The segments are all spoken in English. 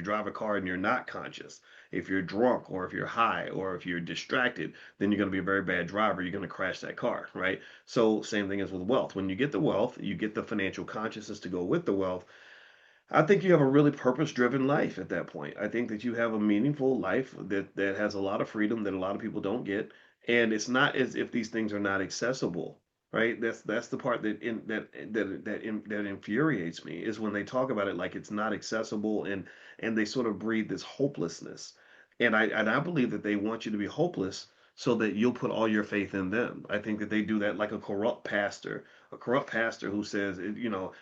drive a car and you're not conscious. If you're drunk or if you're high or if you're distracted, then you're going to be a very bad driver. You're going to crash that car, right? So same thing as with wealth. When you get the wealth, you get the financial consciousness to go with the wealth. I think you have a really purpose-driven life at that point. I think that you have a meaningful life that has a lot of freedom that a lot of people don't get, and it's not as if these things are not accessible, right? That's the part that infuriates me is when they talk about it like it's not accessible and they sort of breed this hopelessness. And I believe that they want you to be hopeless so that you'll put all your faith in them. I think that they do that like a corrupt pastor who says,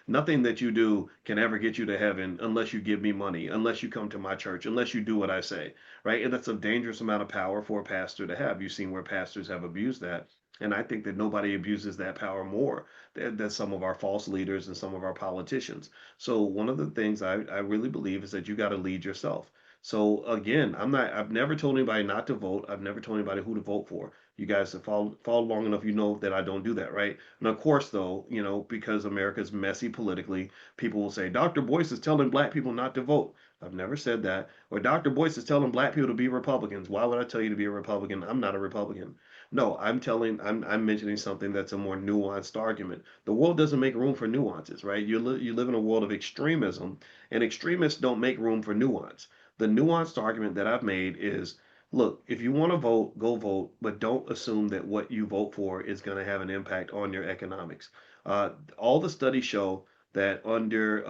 nothing that you do can ever get you to heaven unless you give me money, unless you come to my church, unless you do what I say, right? And that's a dangerous amount of power for a pastor to have. You've seen where pastors have abused that. And I think that nobody abuses that power more than some of our false leaders and some of our politicians. So one of the things I really believe is that you got to lead yourself. So again, I've never told anybody not to vote. I've never told anybody who to vote for. You guys have followed long enough, you know that I don't do that, right? And of course, though, because America's messy politically, people will say, Dr. Boyce is telling black people not to vote. I've never said that. Or Dr. Boyce is telling black people to be Republicans. Why would I tell you to be a Republican? I'm not a Republican. No, I'm mentioning something that's a more nuanced argument. The world doesn't make room for nuances, right? You live in a world of extremism, and extremists don't make room for nuance. The nuanced argument that I've made is, look, if you want to vote, go vote, but don't assume that what you vote for is going to have an impact on your economics. All the studies show that under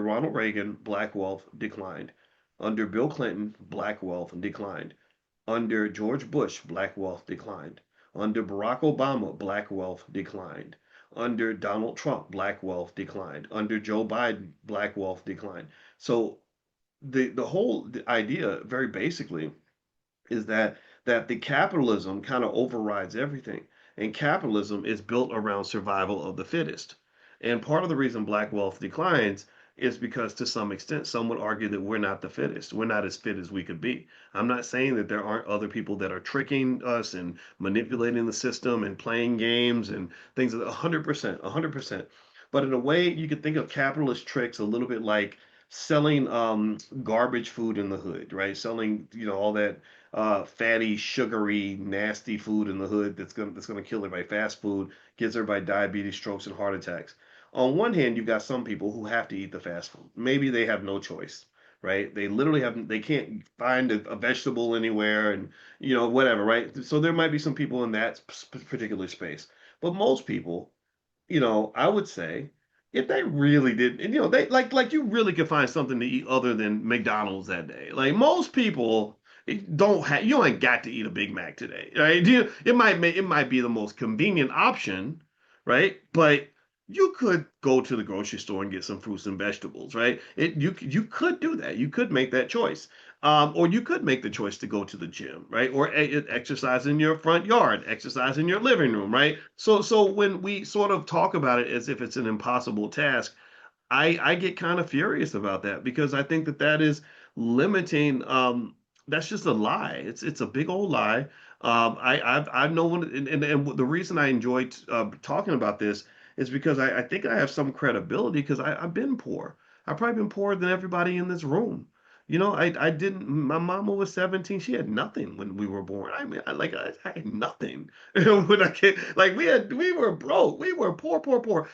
Ronald Reagan, black wealth declined. Under Bill Clinton, black wealth declined. Under George Bush, black wealth declined. Under Barack Obama, black wealth declined. Under Donald Trump, black wealth declined. Under Joe Biden, black wealth declined. So the whole idea, very basically, is that the capitalism kind of overrides everything, and capitalism is built around survival of the fittest. And part of the reason black wealth declines is because, to some extent, some would argue that we're not the fittest. We're not as fit as we could be. I'm not saying that there aren't other people that are tricking us and manipulating the system and playing games and things. 100%, 100%. But in a way, you could think of capitalist tricks a little bit like selling garbage food in the hood, right? Selling, all that fatty, sugary, nasty food in the hood that's gonna kill everybody. Fast food gives everybody diabetes, strokes, and heart attacks. On one hand, you've got some people who have to eat the fast food. Maybe they have no choice, right? They can't find a vegetable anywhere, and whatever, right? So there might be some people in that particular space, but most people, I would say, if they really did, and they like you really could find something to eat other than McDonald's that day. Like most people don't have, you ain't got to eat a Big Mac today, right? It might be the most convenient option, right? But you could go to the grocery store and get some fruits and vegetables, right? You could do that. You could make that choice. Or you could make the choice to go to the gym, right? Or exercise in your front yard, exercise in your living room, right? So when we sort of talk about it as if it's an impossible task, I get kind of furious about that because I think that is limiting. That's just a lie. It's a big old lie. I've known, and the reason I enjoyed talking about this is because I think I have some credibility because I've been poor. I've probably been poorer than everybody in this room. I didn't. My mama was 17. She had nothing when we were born. I mean, I had nothing when I came. Like we were broke. We were poor, poor, poor.